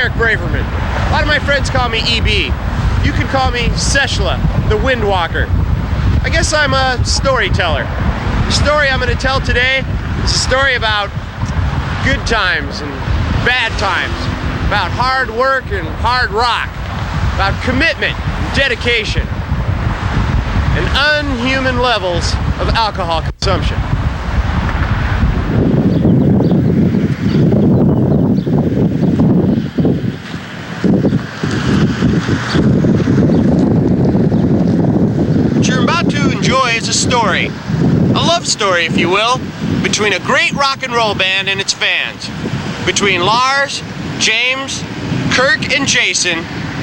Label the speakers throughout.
Speaker 1: Eric Braverman. A lot of my friends call me EB. You can call me Seshla, the Windwalker. I guess I'm a storyteller. The story I'm going to tell today is a story about good times and bad times, about hard work and hard rock, about commitment and dedication, and unhuman levels of alcohol consumption. What you're about to enjoy is a story, a love story if you will, between a great rock and roll band and its fans, between Lars, James, Kirk, and Jason,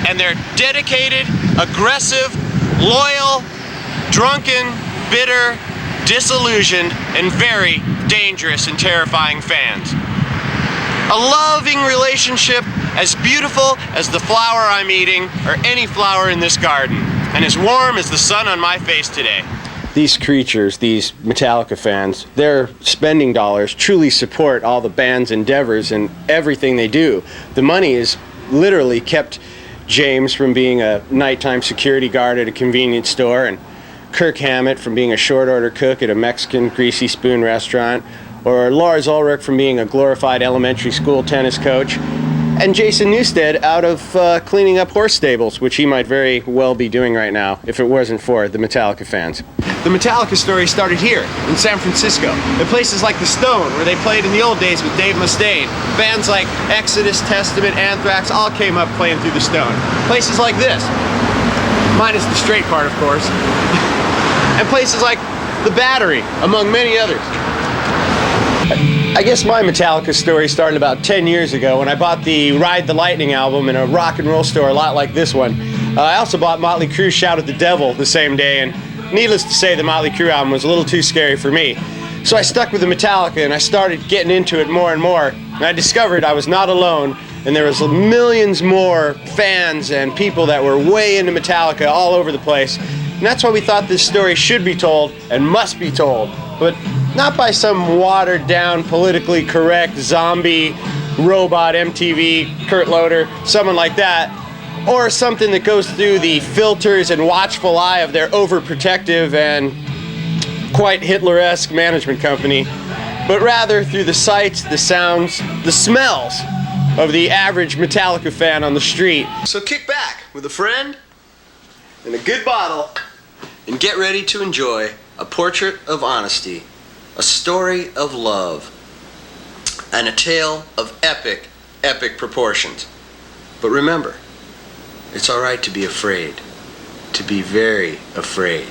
Speaker 1: and their dedicated, aggressive, loyal, drunken, bitter, disillusioned, and very dangerous and terrifying fans. A loving relationship as beautiful as the flower I'm eating or any flower in this garden, and as warm as the sun on my face today. These creatures, these Metallica fans, their spending dollars truly support all the band's endeavors and everything they do. The money has literally kept James from being a nighttime security guard at a convenience store, and Kirk Hammett from being a short order cook at a Mexican greasy spoon restaurant, or Lars Ulrich from being a glorified elementary school tennis coach, and Jason Newsted out of cleaning up horse stables, which he might very well be doing right now if it wasn't for the Metallica fans. The Metallica story started here in San Francisco, at places like the Stone, where they played in the old days with Dave Mustaine. Bands like Exodus, Testament, Anthrax all came up playing through the Stone. Places like this, minus the straight part of course, and places like the Battery, among many others. I guess my Metallica story started about 10 years ago when I bought the Ride the Lightning album in a rock and roll store a lot like this one. I also bought Motley Crue's Shout at the Devil the same day, and needless to say the Motley Crue album was a little too scary for me. So I stuck with the Metallica and I started getting into it more and more, and I discovered I was not alone, and there was millions more fans and people that were way into Metallica all over the place. And that's why we thought this story should be told and must be told, but not by some watered down, politically correct zombie robot MTV Kurt Loder, someone like that, or something that goes through the filters and watchful eye of their overprotective and quite Hitler-esque management company, but rather through the sights, the sounds, the smells of the average Metallica fan on the street. So kick back with a friend and a good bottle and get ready to enjoy a portrait of honesty, a story of love, and a tale of epic, epic proportions. But remember, it's all right to be afraid, to be very afraid.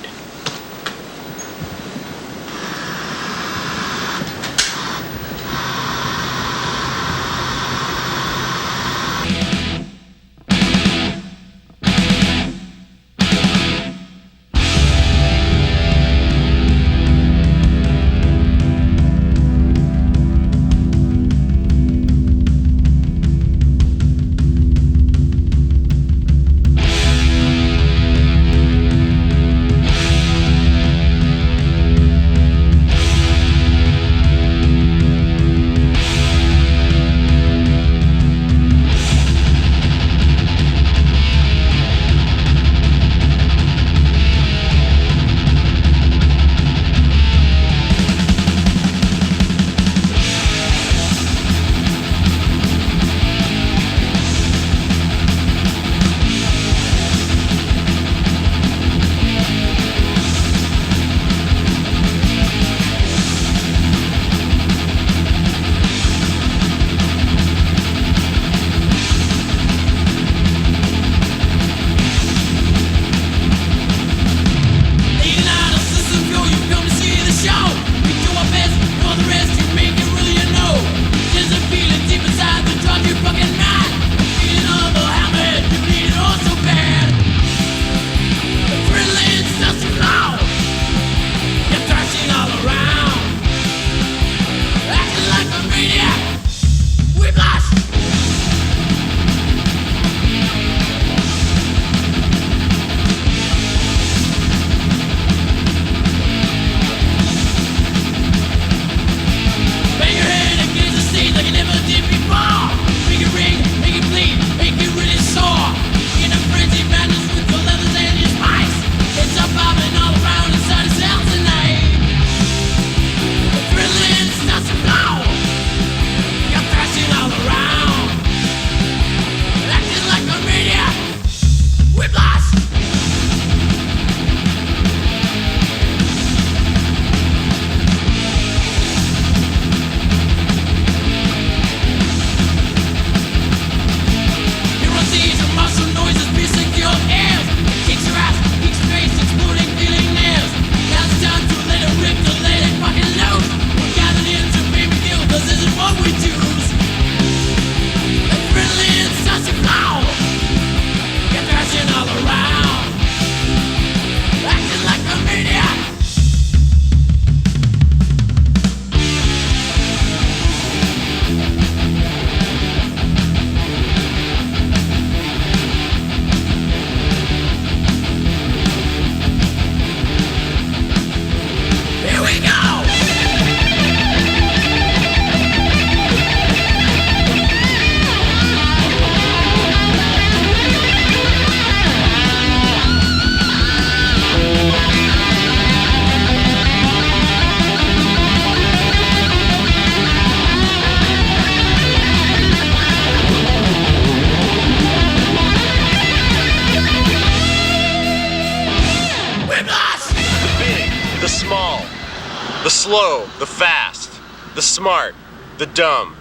Speaker 1: slow, the fast, the smart, the dumb,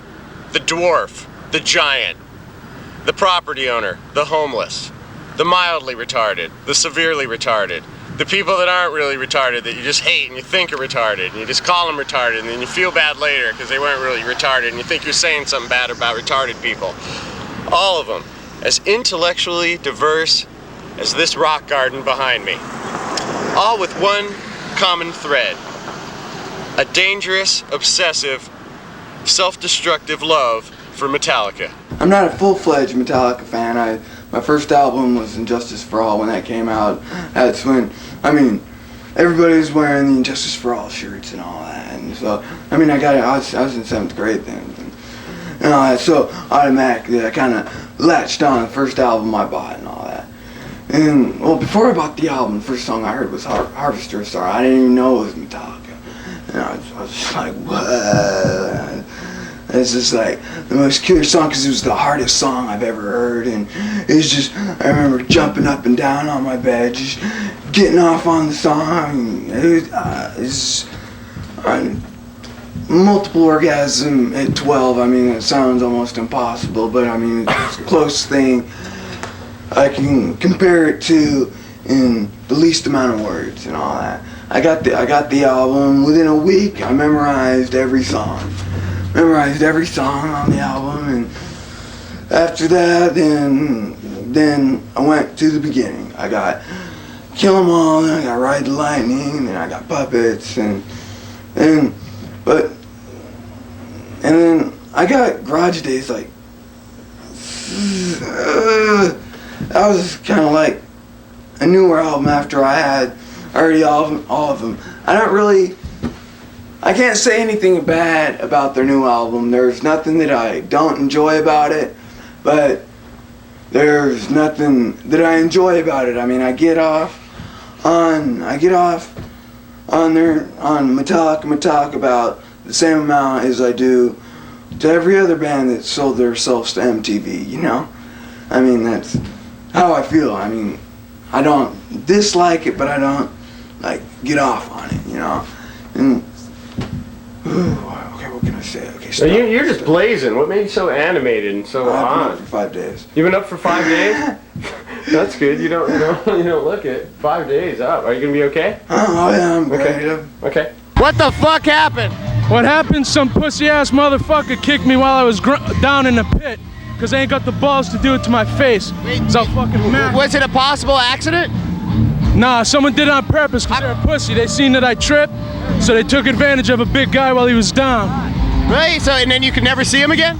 Speaker 1: the dwarf, the giant, the property owner, the homeless, the mildly retarded, the severely retarded, the people that aren't really retarded that you just hate and you think are retarded and you just call them retarded and then you feel bad later because they weren't really retarded and you think you're saying something bad about retarded people. All of them as intellectually diverse as this rock garden behind me. All with one common thread. A dangerous, obsessive, self-destructive love for Metallica.
Speaker 2: I'm not a full-fledged Metallica fan. My first album was Injustice for All when that came out. That's when, I mean, everybody was wearing the Injustice for All shirts and all that. And so, I mean, I was in 7th grade then. And all that, so automatically I kind of latched on the first album I bought and all that. And, well, before I bought the album, the first song I heard was Harvester of Sorrow. I didn't even know it was Metallica. And I was just like, what? It's just like the most killer song because it was the hardest song I've ever heard, and it's just, I remember jumping up and down on my bed, just getting off on the song. It's multiple orgasm at 12. I mean, it sounds almost impossible, but I mean, it's the closest thing I can compare it to in the least amount of words and all that. I got the album within a week. I memorized every song on the album, and after that, then I went to the beginning. I got Kill 'Em All, and I got Ride the Lightning, and then I got Puppets, and then I got Garage Days. Like that was kind of like a newer album after I had already all of them. I can't say anything bad about their new album. There's nothing that I don't enjoy about it, but there's nothing that I enjoy about it. I mean, I get off on Metallica about the same amount as I do to every other band that sold themselves to MTV, you know? I mean, that's how I feel. I mean, I don't dislike it, but I don't, like, get off on it, you know? And okay, what can I say? Okay, stop.
Speaker 1: You're just blazing. What made you so animated and so
Speaker 2: I've been
Speaker 1: on?
Speaker 2: up for 5 days.
Speaker 1: You've been up for 5 days? That's good. You don't look it. 5 days up. Are you gonna be okay?
Speaker 2: Oh yeah, I'm ready.
Speaker 1: Okay. What the fuck happened?
Speaker 3: What happened? Some pussy-ass motherfucker kicked me while I was down in the pit because I ain't got the balls to do it to my face. So fucking mad.
Speaker 1: Was it a possible accident?
Speaker 3: Nah, someone did it on purpose because they're a pussy. They seen that I tripped, so they took advantage of a big guy while he was down.
Speaker 1: Really? So, and then you can never see him again?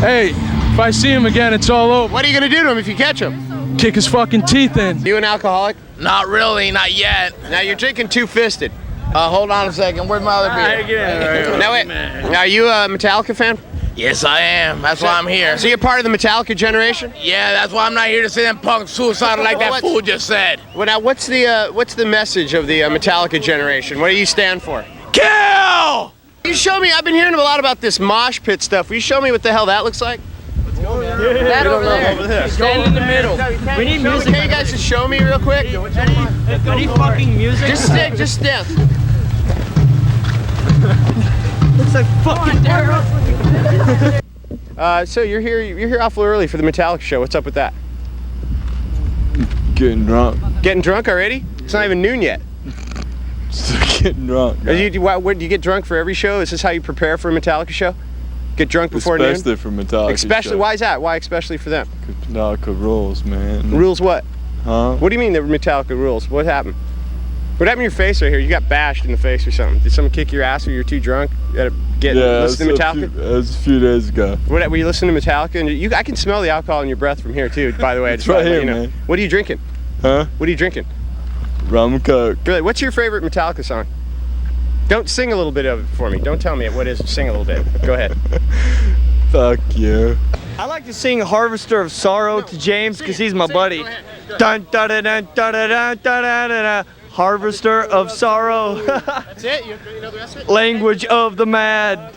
Speaker 3: Hey, if I see him again, it's all over.
Speaker 1: What are you gonna do to him if you catch him?
Speaker 3: Kick his fucking teeth in.
Speaker 1: You an alcoholic?
Speaker 4: Not really, not yet.
Speaker 1: Now you're drinking two-fisted.
Speaker 4: Hold on a second. Where's my other beer?
Speaker 1: Now wait. Now, are you a Metallica fan?
Speaker 4: Yes, I am. That's why I'm here.
Speaker 1: So you're part of the Metallica generation?
Speaker 4: Yeah, that's why I'm not here to say them punks suicidal like that fool just said.
Speaker 1: Well, now what's the message of the Metallica generation? What do you stand for?
Speaker 4: Kill!
Speaker 1: You show me. I've been hearing a lot about this mosh pit stuff. Will you show me what the hell that looks like?
Speaker 4: That over there. Stand in the middle.
Speaker 5: We need music.
Speaker 1: Can you guys just show me real quick?
Speaker 5: Any fucking music?
Speaker 1: Just stick. Just stand.
Speaker 5: Looks like fucking terror.
Speaker 1: So you're here awful early for the Metallica show. What's up with that?
Speaker 6: Getting drunk.
Speaker 1: Getting drunk already? It's not even noon yet.
Speaker 6: Still getting drunk.
Speaker 1: Do you get drunk for every show? Is this how you prepare for a Metallica show? Get drunk before noon?
Speaker 6: Especially for Metallica.
Speaker 1: Especially, why is that? Why especially for them?
Speaker 6: Metallica rules, man.
Speaker 1: Rules what?
Speaker 6: Huh?
Speaker 1: What do you mean the Metallica rules? What happened? What happened to your face right here? You got bashed in the face or something. Did someone kick your ass or you're too drunk? You gotta listen to Metallica?
Speaker 6: That was a few days ago.
Speaker 1: Were you listening to Metallica? And I can smell the alcohol in your breath from here too, by the way.
Speaker 6: It's right here, man.
Speaker 1: What are you drinking?
Speaker 6: Huh?
Speaker 1: What are you drinking?
Speaker 6: Rum and Coke.
Speaker 1: Really? What's your favorite Metallica song? Don't sing a little bit of it for me. Don't tell me what is. Sing a little bit. Go ahead.
Speaker 6: Fuck you.
Speaker 5: I like to sing Harvester of Sorrow to James because he's my buddy. Dun dun dun dun dun dun dun dun dun. Harvester of Sorrow.
Speaker 1: That's it? You know the rest of it?
Speaker 5: Language of the mad.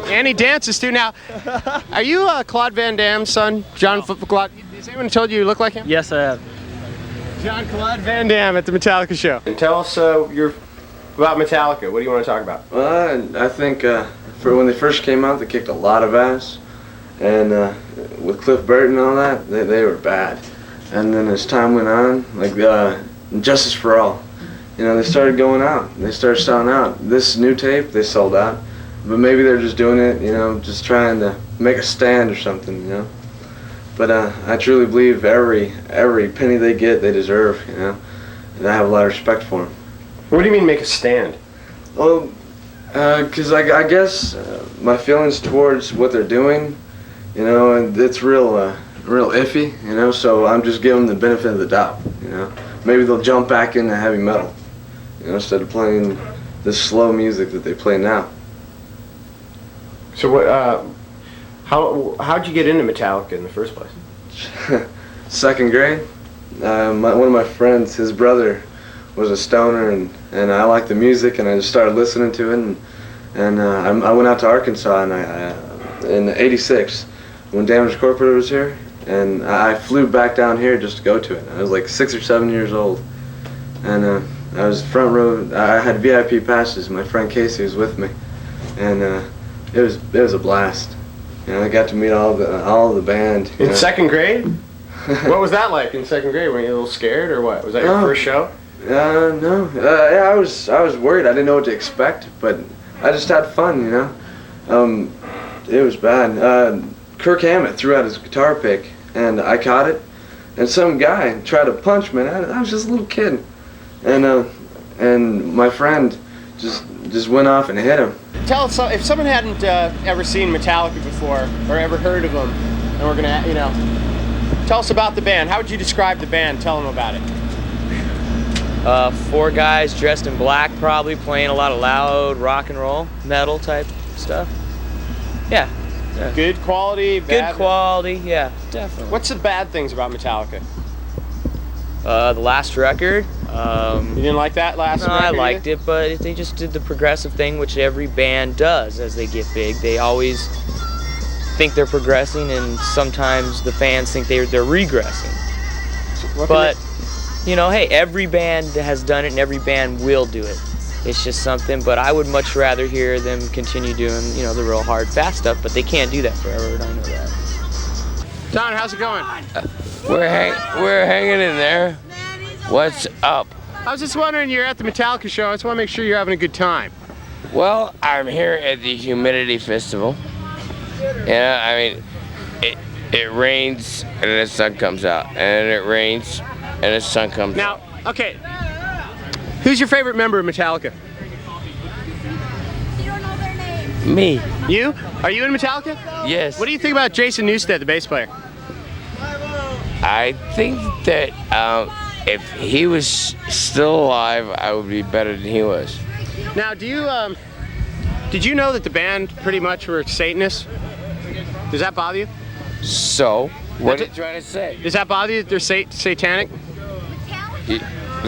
Speaker 1: And he dances too. Now, are you Claude Van Damme's son, John Claude? Has anyone told you look like him?
Speaker 5: Yes, I have.
Speaker 1: John Claude Van Damme at the Metallica show. And tell us your about Metallica? What do you want to talk about?
Speaker 7: Well, I think for when they first came out, they kicked a lot of ass, and with Cliff Burton and all that, they were bad. And then as time went on, like Justice for All, you know, they started going out. They started selling out. This new tape, they sold out, but maybe they're just doing it, you know, just trying to make a stand or something, you know. But I truly believe every penny they get, they deserve, you know. And I have a lot of respect for them.
Speaker 1: What do you mean make a stand?
Speaker 7: Well, because I guess my feelings towards what they're doing, you know, and it's real iffy, you know, so I'm just giving them the benefit of the doubt, you know. Maybe they'll jump back into heavy metal, you know, instead of playing this slow music that they play now.
Speaker 1: So what, how'd you get into Metallica in the first place?
Speaker 7: Second grade. One of my friends, his brother, was a stoner, and I liked the music, and I just started listening to it, and I went out to Arkansas, and in '86, when Damage Corporate was here, and I flew back down here just to go to it. I was like 6 or 7 years old, and I was front row. I had VIP passes. My friend Casey was with me, and it was a blast. You know, I got to meet all the band.
Speaker 1: In second grade? What was that like in second grade? Were you a little scared or what? Was that your first show?
Speaker 7: No. Yeah, I was worried. I didn't know what to expect, but I just had fun, you know. It was bad. Kirk Hammett threw out his guitar pick, and I caught it, and some guy tried to punch me. And I was just a little kid, and my friend just went off and hit him.
Speaker 1: Tell us, if someone hadn't ever seen Metallica before or ever heard of them, and we're gonna, you know, tell us about the band. How would you describe the band? Tell them about it.
Speaker 5: 4 guys dressed in black, probably playing a lot of loud rock and roll, metal type stuff. Yeah.
Speaker 1: Good quality, bad?
Speaker 5: Good quality, yeah, definitely.
Speaker 1: What's the bad things about Metallica?
Speaker 5: The last record.
Speaker 1: You didn't like that last record?
Speaker 5: No, I liked it, but they just did the progressive thing, which every band does as they get big. They always think they're progressing, and sometimes the fans think they're regressing. But you know, hey, every band has done it, and every band will do it. It's just something, but I would much rather hear them continue doing, you know, the real hard, fast stuff, but they can't do that forever, and I know that.
Speaker 1: Don, how's it going?
Speaker 4: We're hanging in there. What's up?
Speaker 1: I was just wondering, you're at the Metallica show. I just want to make sure you're having a good time.
Speaker 4: Well, I'm here at the Humidity Festival. Yeah, I mean, it rains and then the sun comes out, and it rains and the sun comes out.
Speaker 1: Now, okay, who's your favorite member of Metallica?
Speaker 8: You don't know their name.
Speaker 4: Me.
Speaker 1: You? Are you in Metallica?
Speaker 4: Yes.
Speaker 1: What do you think about Jason Newsted, the bass player?
Speaker 4: I think that if he was still alive, I would be better than he was.
Speaker 1: Now, did you know that the band pretty much were Satanists? Does that bother you?
Speaker 4: So, what are you trying to say?
Speaker 1: Does that bother you that they're satanic?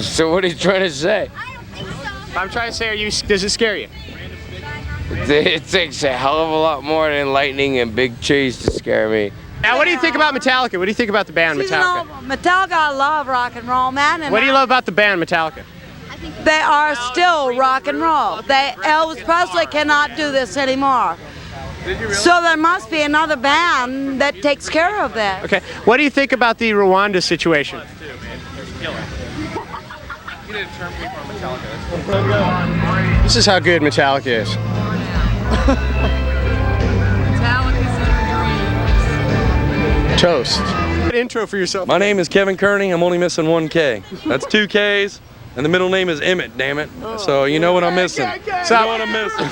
Speaker 4: So what are you trying to say?
Speaker 8: I don't think so.
Speaker 1: I'm trying to say, does it scare you?
Speaker 4: It takes a hell of a lot more than lightning and big trees to scare me.
Speaker 1: Now, what do you think about Metallica? What do you think about the band Metallica?
Speaker 9: Metallica, I love rock and roll, man. And
Speaker 1: What do you love about the band Metallica?
Speaker 9: They are still rock and roll. Elvis Presley cannot do this anymore. So there must be another band that takes care of that.
Speaker 1: Okay. What do you think about the Rwanda situation? This is how good Metallica is. Toast. Intro for yourself.
Speaker 10: My name is Kevin Kearney. I'm only missing 1 K. That's 2 Ks. And the middle name is Emmett, damn it. So you know what I'm missing.
Speaker 1: So,
Speaker 10: you know what I'm missing.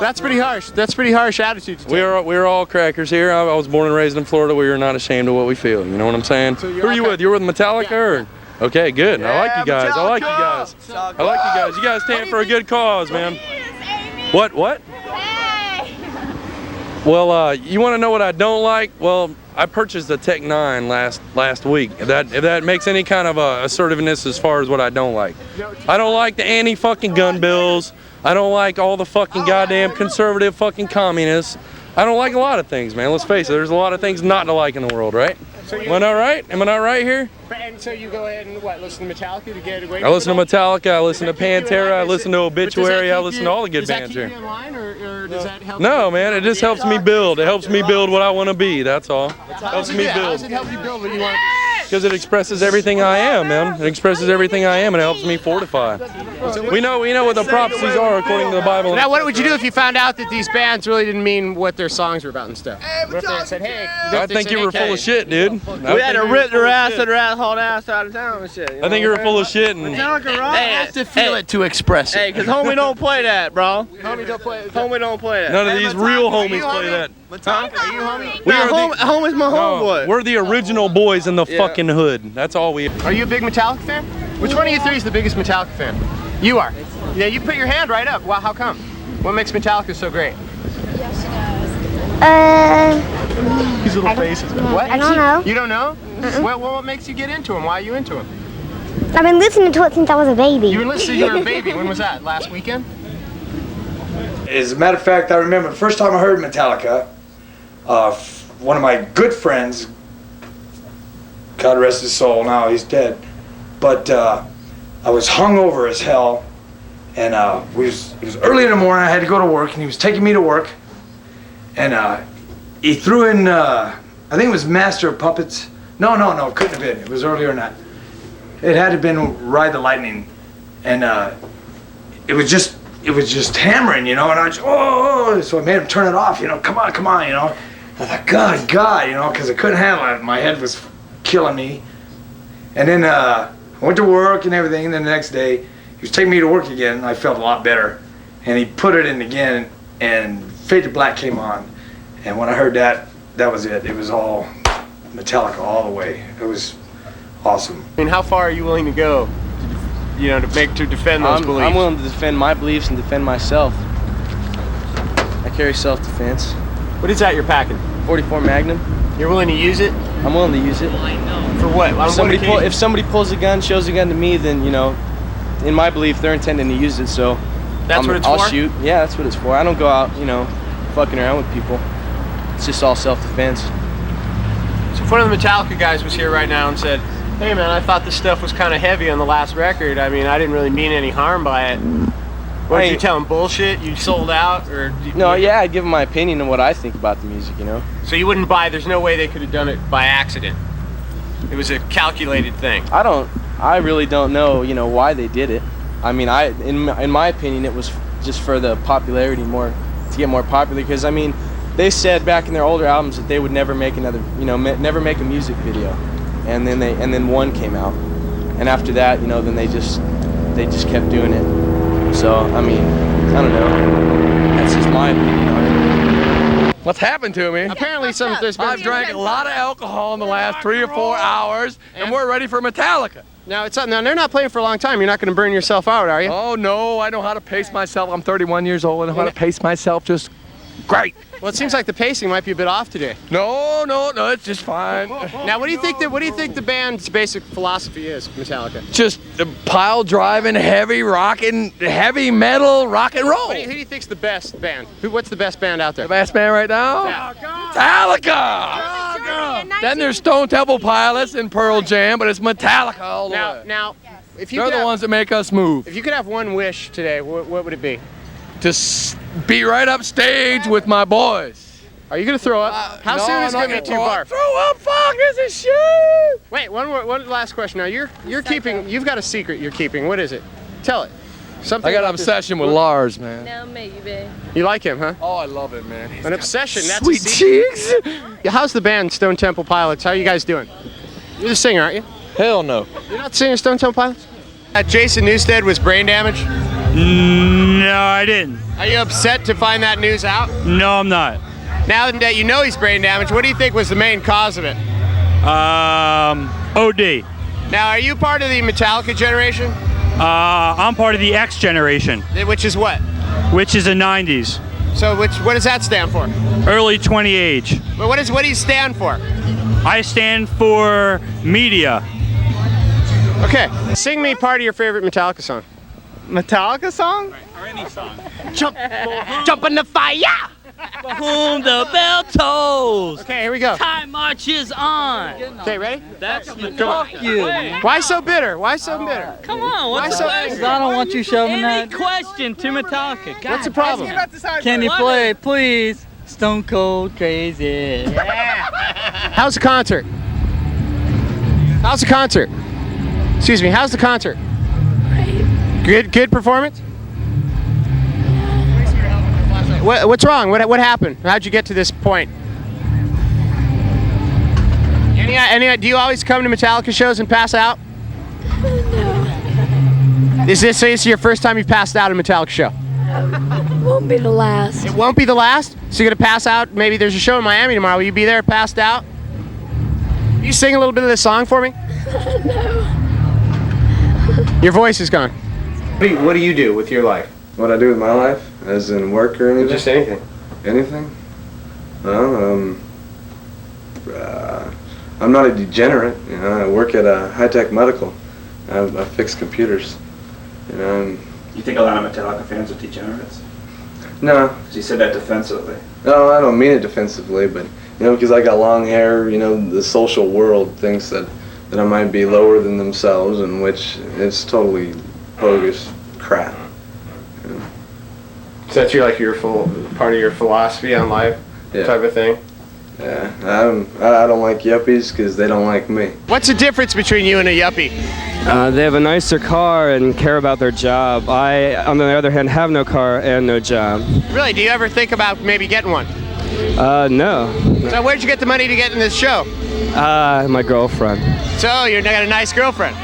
Speaker 1: That's pretty harsh. That's pretty harsh attitude to take.
Speaker 10: We're all crackers here. I was born and raised in Florida. We are not ashamed of what we feel. You know what I'm saying?
Speaker 1: So
Speaker 10: who are you with? You're with Metallica? Or? Okay, good. I like you guys. I like you guys. I like you guys. You guys stand for a good cause, man. What? Well, you want to know what I don't like? Well, I purchased the Tech 9 last week. If that makes any kind of assertiveness as far as what I don't like. I don't like the anti-fucking gun bills. I don't like all the fucking goddamn conservative fucking communists. I don't like a lot of things, man. Let's face it. There's a lot of things not to like in the world, right? Am I not right? Am I not right here?
Speaker 1: And so you go ahead and what? Listen to Metallica to get away.
Speaker 10: I listen to Metallica, I listen to Pantera, I listen to Obituary, I listen to all the good bands here.
Speaker 1: Does that keep you in line, or does that help?
Speaker 10: No, man, it just helps me build. It helps me build what I want to be, that's all. Helps me
Speaker 1: How
Speaker 10: build.
Speaker 1: does it help you build what you want?
Speaker 10: Because it expresses everything I am, man. It expresses everything I am and it helps me fortify. We know what the prophecies are according to the Bible.
Speaker 1: Now, what would you do if you found out that these bands really didn't mean what their songs were about and stuff? What if they said, hey?
Speaker 10: I think you were full of shit, dude.
Speaker 11: We had to rip their ass and haul ass out of town and shit.
Speaker 10: I think you were full of shit. And
Speaker 11: Hey,
Speaker 1: have to feel it to express it.
Speaker 11: Hey, because homie don't play that, bro.
Speaker 1: Homie don't play.
Speaker 11: Homie don't play that.
Speaker 10: none of these real homies play that.
Speaker 1: Are you homie?
Speaker 11: Homie's my homeboy.
Speaker 10: We're the original boys in the fucking hood. That's all we.
Speaker 1: Are you a big Metallica fan? Which one of you three is the biggest Metallica fan? You are. Yeah, you put your hand right up. Wow, how come? What makes Metallica so great? These little faces. What?
Speaker 8: I don't know.
Speaker 1: You don't know? What makes you get into them? Why are you into them?
Speaker 8: I've been listening to it since I was a baby.
Speaker 1: You were listening. You were a baby. When was that? Last weekend?
Speaker 12: As a matter of fact, I remember the first time I heard Metallica, one of my good friends, God rest his soul, now he's dead, but I was hungover as hell, and it was early in the morning, I had to go to work, and he was taking me to work, and he threw in, I think it was Master of Puppets. No, it couldn't have been. It was earlier than that. It had to have been Ride the Lightning, and it was just hammering, you know, and I just, so I made him turn it off, you know, come on, you know. I thought, God, you know, because I couldn't handle it. My head was killing me. And then I went to work and everything, and then the next day, he was taking me to work again, and I felt a lot better. And he put it in again, and Fade to Black came on. And when I heard that, that was it. It was all Metallica all the way. It was awesome.
Speaker 1: I mean, how far are you willing to go, you know, to defend those beliefs?
Speaker 5: I'm willing to defend my beliefs and defend myself. I carry self-defense.
Speaker 1: What is that you're packing?
Speaker 5: 44 Magnum.
Speaker 1: You're willing to use it?
Speaker 5: I'm willing to use it.
Speaker 1: For what?
Speaker 5: If somebody pulls a gun, shows a gun to me, then, you know, in my belief, they're intending to use it, so
Speaker 1: that's what it's
Speaker 5: I'll
Speaker 1: for?
Speaker 5: shoot. Yeah, that's what it's for. I don't go out, you know, fucking around with people. It's just all self-defense.
Speaker 1: So if one of the Metallica guys was here right now and said, hey man, I thought this stuff was kind of heavy on the last record. I mean, I didn't really mean any harm by it. What did you tell him? Bullshit? You sold out? Or
Speaker 5: no, yeah, I'd give him my opinion on what I think about the music, you know.
Speaker 1: So you wouldn't buy, there's no way they could have done it by accident. It was a calculated thing.
Speaker 5: I really don't know, you know, why they did it. I mean, in my opinion, it was just for the popularity, to get more popular, because I mean, they said back in their older albums that they would never make another, you know, never make a music video. And then one came out. And after that, you know, then they just kept doing it. So, I mean, I don't know. That's just my opinion on it.
Speaker 10: What's happened to me?
Speaker 1: Apparently
Speaker 10: I've drank a lot of alcohol in the last 3 or 4 hours, and we're ready for Metallica.
Speaker 1: Now they're not playing for a long time. You're not going to burn yourself out, are you?
Speaker 10: Oh no, I know how to pace myself. I'm 31 years old. I know how to pace myself just great.
Speaker 1: Well, it seems like the pacing might be a bit off today.
Speaker 10: No, it's just fine.
Speaker 1: Now, what do you think the band's basic philosophy is, Metallica?
Speaker 10: Just pile driving, heavy rocking, heavy metal, rock and roll.
Speaker 1: Who do you think's the best band? What's the best band out there?
Speaker 10: The best band right now?
Speaker 1: Yeah.
Speaker 10: Metallica! Then there's Stone Temple Pilots and Pearl Jam, but it's Metallica all the way.
Speaker 1: Now, if you
Speaker 10: They're the ones that make us move.
Speaker 1: If you could have one wish today, what would it be?
Speaker 10: To be right up stage with my boys.
Speaker 1: Are you gonna throw up? How soon is it gonna be too barf?
Speaker 10: Throw up, fuck, is it shit?
Speaker 1: Wait, one last question. Now you've got a secret you're keeping. What is it? Tell it. Something.
Speaker 10: I got an obsession with Lars, man.
Speaker 8: No, maybe.
Speaker 1: You like him, huh?
Speaker 10: Oh, I love it, man.
Speaker 1: An obsession. That's
Speaker 10: sweet cheeks.
Speaker 1: How's the band Stone Temple Pilots? How are you guys doing? You're the singer, aren't you?
Speaker 10: Hell no.
Speaker 1: You're not the singer, Stone Temple Pilots? Jason Newsted was brain damaged?
Speaker 13: No, I didn't.
Speaker 1: Are you upset to find that news out?
Speaker 13: No, I'm not.
Speaker 1: Now that you know he's brain damaged, what do you think was the main cause of it?
Speaker 13: OD.
Speaker 1: Now, are you part of the Metallica generation?
Speaker 13: I'm part of the X generation.
Speaker 1: Which is what?
Speaker 13: Which is the 90s.
Speaker 1: So what does that stand for?
Speaker 13: Early 20 age.
Speaker 1: Well, what do you stand for?
Speaker 13: I stand for media.
Speaker 1: Okay, sing me part of your favorite Metallica song.
Speaker 11: Metallica song?
Speaker 13: Or any song.
Speaker 11: Jump in the fire!
Speaker 14: For whom the bell tolls.
Speaker 1: Okay, here we go.
Speaker 14: Time marches on.
Speaker 1: Okay, ready?
Speaker 14: That's
Speaker 1: Fuck
Speaker 14: you.
Speaker 1: Why so bitter? Why so bitter?
Speaker 14: Come on, what's the question?
Speaker 15: I don't want you shoving
Speaker 14: Any
Speaker 15: that.
Speaker 14: question to Metallica. God,
Speaker 1: What's the problem?
Speaker 15: Can you play, please? Stone Cold Crazy.
Speaker 1: How's the concert? How's the concert? Excuse me, how's the concert? Good performance? What's wrong? What happened? How'd you get to this point? Do you always come to Metallica shows and pass out? No. Is this your first time you've passed out at a Metallica show?
Speaker 8: Won't be the last.
Speaker 1: It won't be the last? So you're gonna pass out? Maybe there's a show in Miami tomorrow. Will you be there passed out? Will you sing a little bit of this song for me?
Speaker 8: No.
Speaker 1: Your voice is gone. What do you do with your life?
Speaker 7: What I do with my life, as in work or anything?
Speaker 1: Just anything.
Speaker 7: Anything? Well, I'm not a degenerate. You know, I work at a high-tech medical. I fix computers. You know.
Speaker 16: You think a lot of Metallica fans are degenerates?
Speaker 7: No.
Speaker 16: Because you said that defensively.
Speaker 7: No, I don't mean it defensively, but because I got long hair, the social world thinks that I might be lower than themselves, and which it's totally bogus crap.
Speaker 1: So that's your full part of your philosophy on life, type of thing.
Speaker 7: Yeah, I don't like yuppies because they don't like me.
Speaker 1: What's the difference between you and a yuppie?
Speaker 17: They have a nicer car and care about their job. I, on the other hand, have no car and no job.
Speaker 1: Really? Do you ever think about maybe getting one?
Speaker 17: No.
Speaker 1: So where'd you get the money to get in this show?
Speaker 17: My girlfriend.
Speaker 1: So you got a nice girlfriend.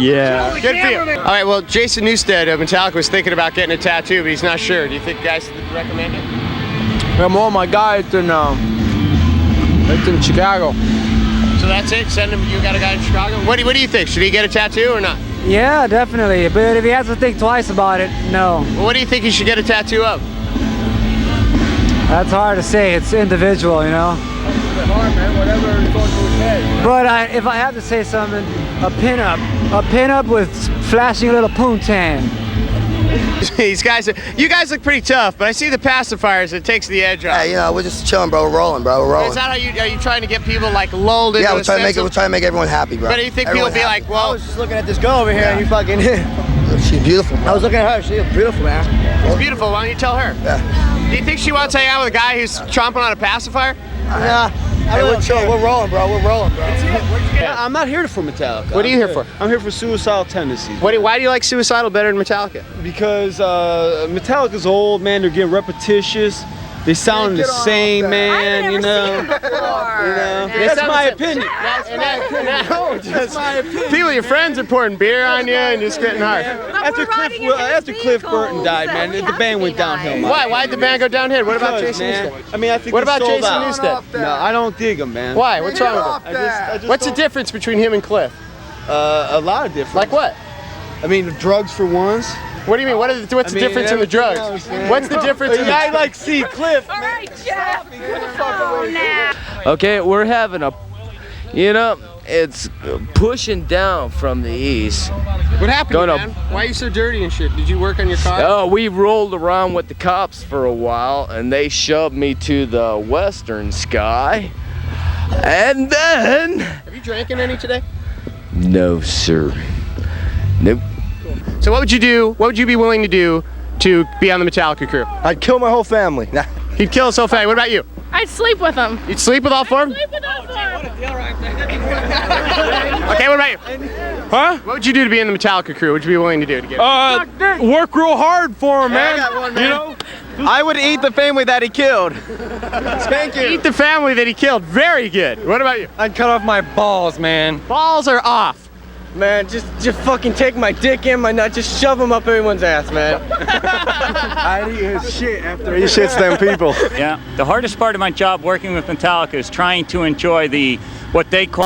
Speaker 17: Yeah.
Speaker 1: Good for you. All right. Well, Jason Newsted of Metallica was thinking about getting a tattoo, but he's not sure. Do you think guys would recommend it?
Speaker 3: I'm all my guy. It's in Chicago.
Speaker 1: So that's it? Send him. You got a guy in Chicago? What do you think? Should he get a tattoo or not?
Speaker 15: Yeah, definitely. But if he has to think twice about it, no.
Speaker 1: Well, what do you think he should get a tattoo of?
Speaker 15: That's hard to say. It's individual, But if I have to say something, a pinup with flashing little poontang.
Speaker 1: You guys look pretty tough, but I see the pacifiers. It takes the edge off.
Speaker 18: Yeah, we're just chilling, bro. We're rolling, bro. We're rolling.
Speaker 1: Is that how are you trying to get people lulled into?
Speaker 18: Yeah, we're trying to make everyone happy, bro.
Speaker 1: But do you think people be like, well?
Speaker 18: I was just looking at this girl over here, and you fucking. She's beautiful. Bro. I was looking at her. She's beautiful, man.
Speaker 1: She's beautiful. Why don't you tell her?
Speaker 18: Yeah.
Speaker 1: Do you think she wants to hang out with a guy who's chomping on a pacifier?
Speaker 18: Nah. We're chilling. We're rolling, bro. We're rolling, bro.
Speaker 11: I'm not here for Metallica.
Speaker 1: What are you here for?
Speaker 11: I'm here for Suicidal Tendencies.
Speaker 1: Why do you like Suicidal better than Metallica?
Speaker 11: Because Metallica's old, man. They're getting repetitious. They sound the same, man. That's my opinion.
Speaker 1: That's my opinion. People, your friends are pouring beer on you and you're spitting hard.
Speaker 11: After Cliff Burton died, man, the band went downhill.
Speaker 1: Why'd the band go downhill? What about Jason Newsted?
Speaker 11: I mean, I think.
Speaker 1: What about Jason Newsted?
Speaker 11: No, I don't dig him, man.
Speaker 1: Why? What's wrong with him? What's the difference between him and Cliff?
Speaker 11: A lot of difference.
Speaker 1: Like what?
Speaker 11: I mean, the drugs for once.
Speaker 1: What do you mean? What's the difference in the drugs? What's the difference in the
Speaker 11: I like see Cliff.
Speaker 8: All right, Jeff.
Speaker 14: Okay, we're having it's pushing down from the east.
Speaker 1: What happened, man? Why are you so dirty and shit? Did you work on your car?
Speaker 14: Oh, we rolled around with the cops for a while, and they shoved me to the western sky. And then...
Speaker 1: Have you drinking any today?
Speaker 14: No, sir. Nope.
Speaker 1: So what would you do? What would you be willing to do to be on the Metallica crew?
Speaker 18: I'd kill my whole family.
Speaker 1: He'd kill his whole family. What about you?
Speaker 8: I'd sleep with him.
Speaker 1: You'd sleep with all four of them?
Speaker 8: Sleep with all four.
Speaker 1: Okay, what about you?
Speaker 3: Huh?
Speaker 1: What would you do to be in the Metallica crew? What would you be willing to do to get?
Speaker 3: Work real hard for him, man.
Speaker 1: I got one, man.
Speaker 11: I would eat the family that he killed.
Speaker 1: Thank you. Eat the family that he killed. Very good. What about you?
Speaker 3: I'd cut off my balls, man.
Speaker 1: Balls are off.
Speaker 11: Man, just fucking take my dick in my nut, just shove them up everyone's ass, man.
Speaker 12: I'd eat his shit after he shits them people.
Speaker 13: Yeah, the hardest part of my job working with Metallica is trying to enjoy what they call